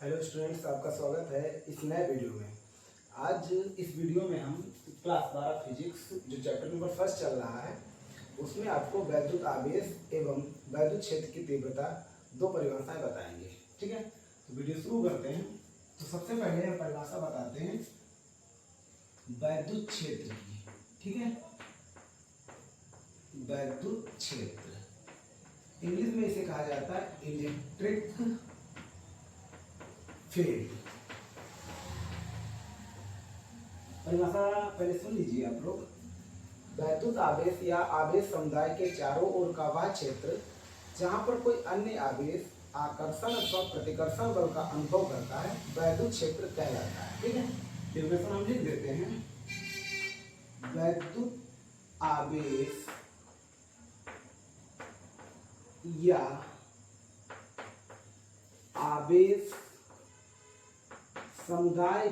Hello students, आपका स्वागत है इस नए वीडियो में। आज इस वीडियो में हम क्लास 12 फिजिक्स जो चैप्टर नंबर फर्स्ट चल रहा है उसमें आपको वैद्युत आवेश एवं वैद्युत क्षेत्र की तीव्रता दो परिभाषाएं बताएंगे। ठीक है, तो वीडियो शुरू करते हैं। तो सबसे पहले हम परिभाषा बताते हैं वैद्युत क्षेत्र की। ठीक है, वैद्युत क्षेत्र इंग्लिश में इसे कहा जाता है इलेक्ट्रिक फील्ड। परिभाषा पहले सुन लीजिए आप लोग। वैद्युत आवेश या आवेश समुदाय के चारों ओर का वह क्षेत्र जहां पर कोई अन्य आवेश आकर्षण अथवा प्रतिकर्षण बल का अनुभव करता है वैद्युत क्षेत्र कहलाता है। ठीक है, डेफिनेशन हम लिख देते हैं। वैद्युत आवेश या आवेश समुदाय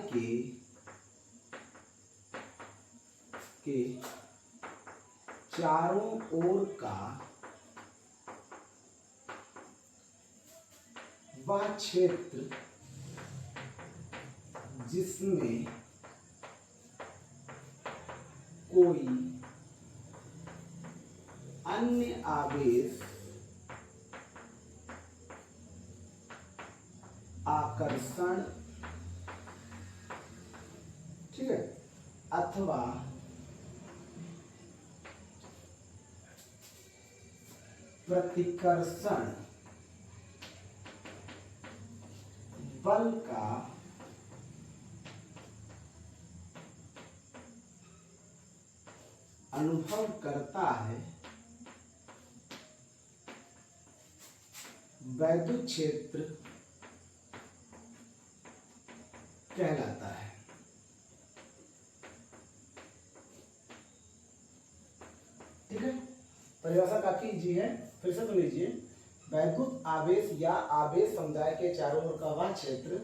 के चारों ओर का वह क्षेत्र जिसमें कोई अन्य आवेश आकर्षण, ठीक है, अथवा प्रतिकर्षण बल का अनुभव करता है वैद्युत क्षेत्र कहलाता है। ठीक है, परिभाषा काफी इजी है, फिर से सुन लीजिए। वैद्युत आवेश या आवेश समुदाय के चारों ओर का वह क्षेत्र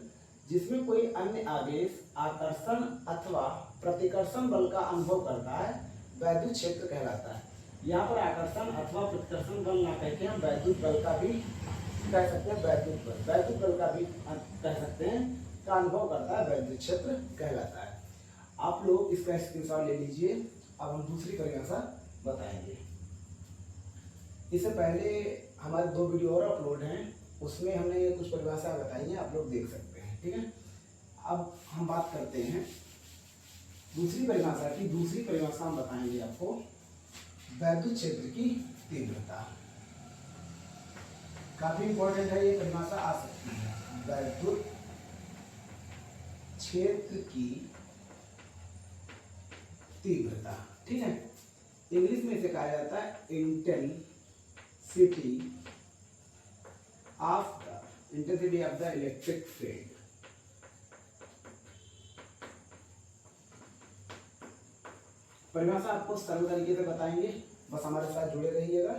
जिसमें कोई अन्य आवेश आकर्षण अथवा प्रतिकर्षण बल का अनुभव करता है वैद्युत क्षेत्र कहलाता है। यहाँ पर आकर्षण अथवा प्रतिकर्षण बल ना कहकर हम वैद्युत बल का भी कह सकते हैं, वैद्युत बल का भी कह सकते हैं, का अनुभव करता है वैद्युत क्षेत्र कहलाता है। आप लोग इसका स्क्रीनशॉट ले लीजिए। अब हम दूसरी परिभाषा बताएंगे। इससे पहले हमारे दो वीडियो और अपलोड हैं, उसमें हमने कुछ परिभाषा बताई हैं, आप लोग देख सकते हैं। ठीक है, अब हम बात करते हैं दूसरी परिभाषा की। दूसरी परिभाषा हम बताएंगे आपको वैद्युत क्षेत्र की तीव्रता। काफी इंपॉर्टेंट है, ये परिभाषा आ सकती है। वैद्युत क्षेत्र की तीव्रता, ठीक है, इंग्लिश में इसे कहा जाता है intensity of the electric field. परिभाषा आपको सरल तरीके से बताएंगे, बस हमारे साथ जुड़े रहिएगा।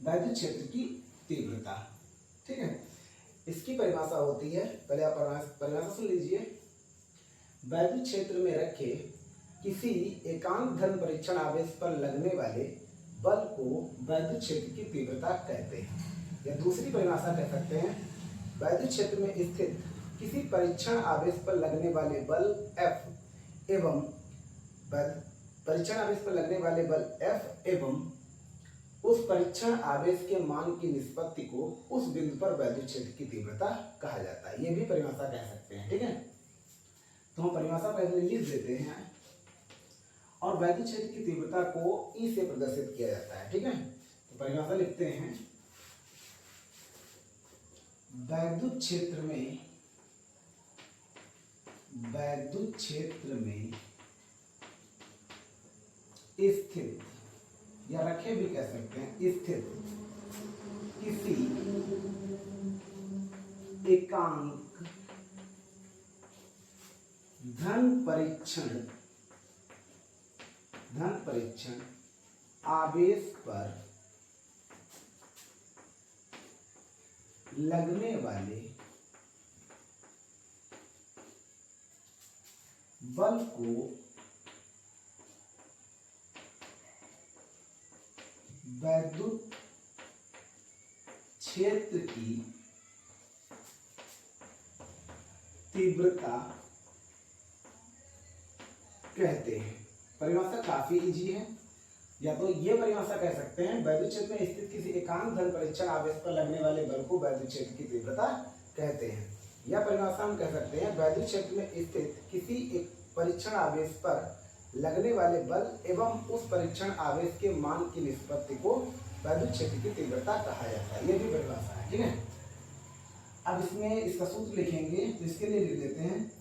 वैद्युत क्षेत्र की तीव्रता, ठीक है, इसकी परिभाषा होती है, पहले आप परिभाषा सुन लीजिए। वैद्युत क्षेत्र में रखे किसी एकांक धन परीक्षण आवेश पर लगने वाले बल को वैद्युत क्षेत्र की तीव्रता कहते हैं। या दूसरी परिभाषा कह सकते हैं, वैद्युत क्षेत्र में स्थित किसी परीक्षण आवेश पर लगने वाले बल F एवं परीक्षण आवेश पर लगने वाले बल F एवं उस परीक्षण आवेश के मान की निष्पत्ति को उस बिंदु पर वैद्युत क्षेत्र की तीव्रता कहा जाता है। ये भी परिभाषा कह सकते हैं। ठीक है, तो हम परिभाषा पहले लिख देते हैं और वैद्युत क्षेत्र की तीव्रता को E से प्रदर्शित किया जाता है। ठीक है, तो परिभाषा लिखते हैं। वैद्युत क्षेत्र में स्थित या रखे भी कह सकते हैं, स्थित किसी एकांक धन परीक्षण आवेश पर लगने वाले बल को वैद्युत क्षेत्र की तीव्रता कहते हैं। परिभाषा काफी इजी है। या तो ये परिभाषा कह सकते हैं, वैद्युत क्षेत्र में स्थित किसी एकांक धन परीक्षण आवेश पर लगने वाले बल को वैद्युत क्षेत्र की तीव्रता कहते हैं। या परिभाषा हम कह सकते हैं, वैद्युत क्षेत्र में स्थित किसी एक परीक्षण आवेश पर लगने वाले बल एवं उस परीक्षण आवेश के मान की निष्पत्ति को वैद्युत क्षेत्र की तीव्रता कहा जाता है। ये भी परिभाषा है, ठीक है। अब इसमें इसका सूत्र लिखेंगे, तो इसके लिए लिख देते हैं,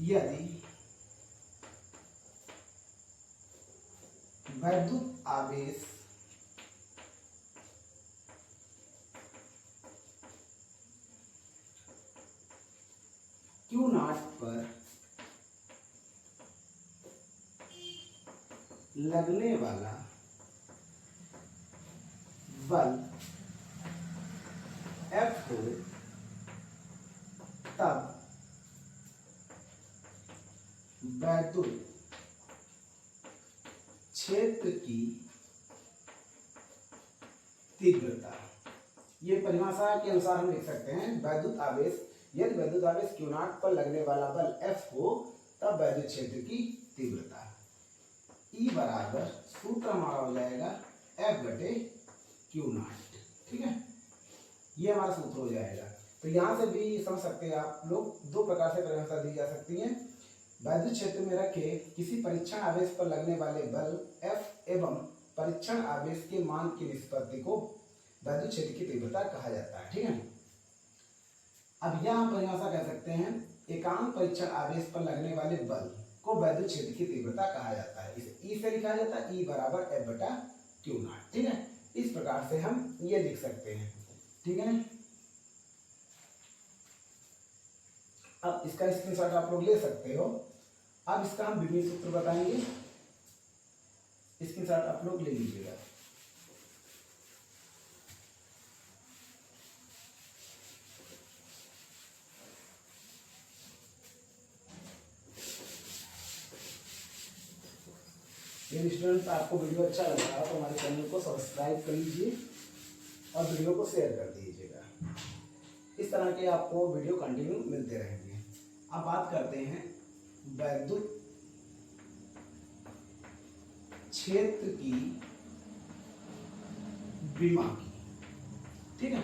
यदि वैद्युत आवेश Q0 पर लगने वाला बल F हो, तब वैद्युत क्षेत्र की तीव्रता। ये परिभाषा के अनुसार हम लिख सकते हैं, वैद्युत आवेश, यदि वैद्युत आवेश Q0 पर लगने वाला बल F हो, तब वैद्युत क्षेत्र की तीव्रता। E बराबर सूत्र हमारा हो जाएगा F बटे Q0, ठीक है। ये हमारा सूत्र हो जाएगा। तो यहाँ से भी समझ सकते हैं आप लोग, दो प्रकार से परिभाषा दी जा सकती है। वैद्युत क्षेत्र में रखे किसी परीक्षण आवेश पर लगने वाले बल F एवं परीक्षण आवेश के मान की निष्पत्ति को वैद्युत क्षेत्र की तीव्रता कहा जाता है, ठीक है। अब यह हम परिभाषा कह सकते हैं, एकांक परीक्षण आवेश पर लगने वाले बल को वैद्युत क्षेत्र की तीव्रता कहा जाता है। इसे E से लिखा जाता है, E बराबर F बटा Q0, ठीक है। इस प्रकार से हम ये लिख सकते हैं, ठीक है। अब इसका स्क्रीनशॉट आप लोग ले सकते हो। अब इसका हम विभिन्न सूत्र बताएंगे, स्क्रीनशॉट आप लोग ले लीजिएगा। यदि स्टूडेंट आपको वीडियो अच्छा लग रहा है तो हमारे चैनल को सब्सक्राइब कर लीजिए और वीडियो को शेयर कर दीजिएगा। इस तरह के आपको वीडियो कंटिन्यू मिलते रहेंगे। अब बात करते हैं वैद्युत क्षेत्र की विमा की, ठीक है।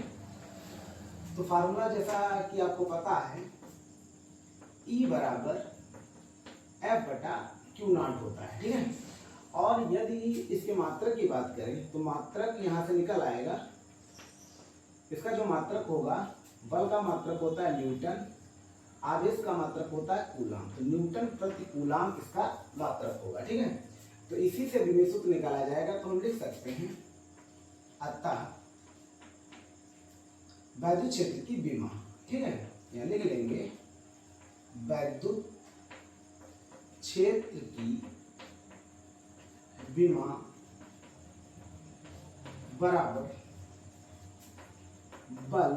तो फार्मूला जैसा कि आपको पता है, E बराबर F बटा Q0 होता है, ठीक है। और यदि इसके मात्रक की बात करें तो मात्रक यहां से निकल आएगा। इसका जो मात्रक होगा, बल का मात्रक होता है न्यूटन, आवेश का मात्रक होता है कूलाम, तो न्यूटन प्रति कूलाम इसका मात्रक होगा, ठीक है। तो इसी से विभव सूत्र निकाला जाएगा। तो हम लिख सकते हैं, अतः वैद्युत क्षेत्र की विमा, ठीक है। यहां लिख लेंगे, वैद्युत क्षेत्र की विमा बराबर बल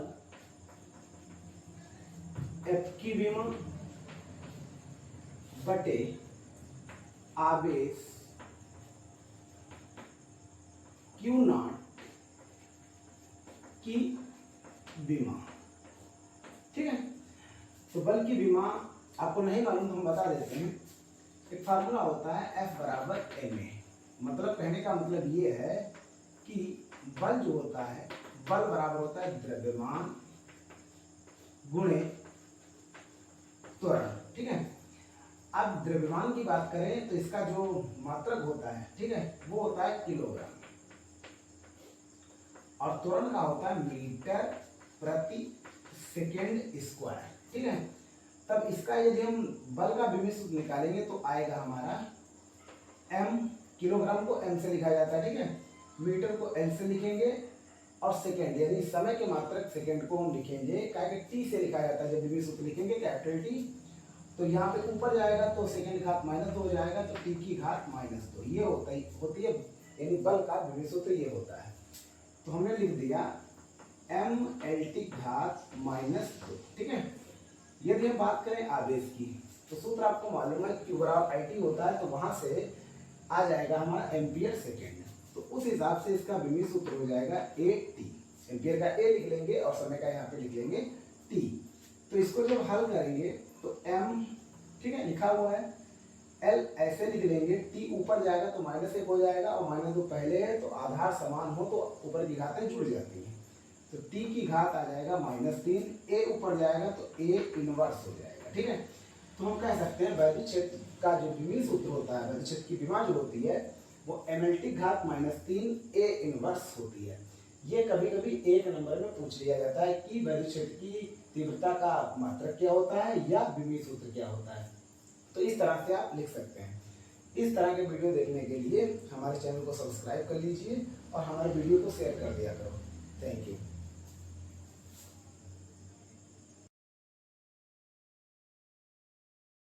F की विमा बटे आवेश Q0 की विमा, ठीक है। तो बल की विमा आपको नहीं मालूम तो हम बता देते हैं। एक फार्मूला होता है F बराबर ma। मतलब कहने का मतलब ये है कि बल जो होता है, बल बराबर होता है द्रव्यमान गुणे त्वरण, ठीक है। अब द्रव्यमान की बात करें तो इसका जो मात्रक होता है, ठीक है, वो होता है किलोग्राम, और त्वरण का होता है मीटर प्रति सेकेंड स्क्वायर, ठीक है। तब इसका यदि हम बल का विभव सूत्र निकालेंगे तो आएगा हमारा m, किलोग्राम को m से लिखा जाता है, ठीक है। मीटर को l से लिखेंगे और सेकेंड यानी समय के मात्रक सेकेंड को हम लिखेंगे क्या कि t से लिखा जाता है। जब विभव सूत्र लिखेंगे कैपिटल T, तो यहाँ पे ऊपर जाएगा तो सेकेंड घात -2 हो जाएगा, तो t की घात -2 ये होती है यानी बल का विभव सूत्र ये होता है। तो हमने लिख दिया mLT घात -2, ठीक है। यदि हम बात करें आवेश की तो सूत्र आपको मालूम है, Q बराबर IT होता है, तो वहां से आ जाएगा हमारा एम्पियर सेकेंड। तो उस हिसाब से इसका विभव सूत्र हो जाएगा AT। एम्पियर का A लिख लेंगे और समय का यहाँ पे लिख लेंगे T। तो इसको जब हल करेंगे तो m, ठीक है, लिखा हुआ है, l ऐसे लिख लेंगे, t ऊपर जाएगा तो -1 हो जाएगा, और -2 पहले है तो आधार समान हो तो ऊपर की घातें जुड़ जाती हैं, तो t की घात आ जाएगा -3, a ऊपर जाएगा तो a इनवर्स हो जाएगा। ठीक है, तो हम कह सकते हैं वैद्युत क्षेत्र का जो विमीय सूत्र होता है, वैद्युत क्षेत्र की विमा जो होती है वो mLT घात -3 a इनवर्स होती है। ये कभी कभी 1 नंबर में पूछ लिया जाता है कि वैद्युत क्षेत्र की तीव्रता का मात्रक क्या होता है या विमीय सूत्र क्या होता है, तो इस तरह से आप लिख सकते हैं। इस तरह के वीडियो देखने के लिए हमारे चैनल को सब्सक्राइब कर लीजिए और हमारे वीडियो को शेयर कर दिया करो। Thank you.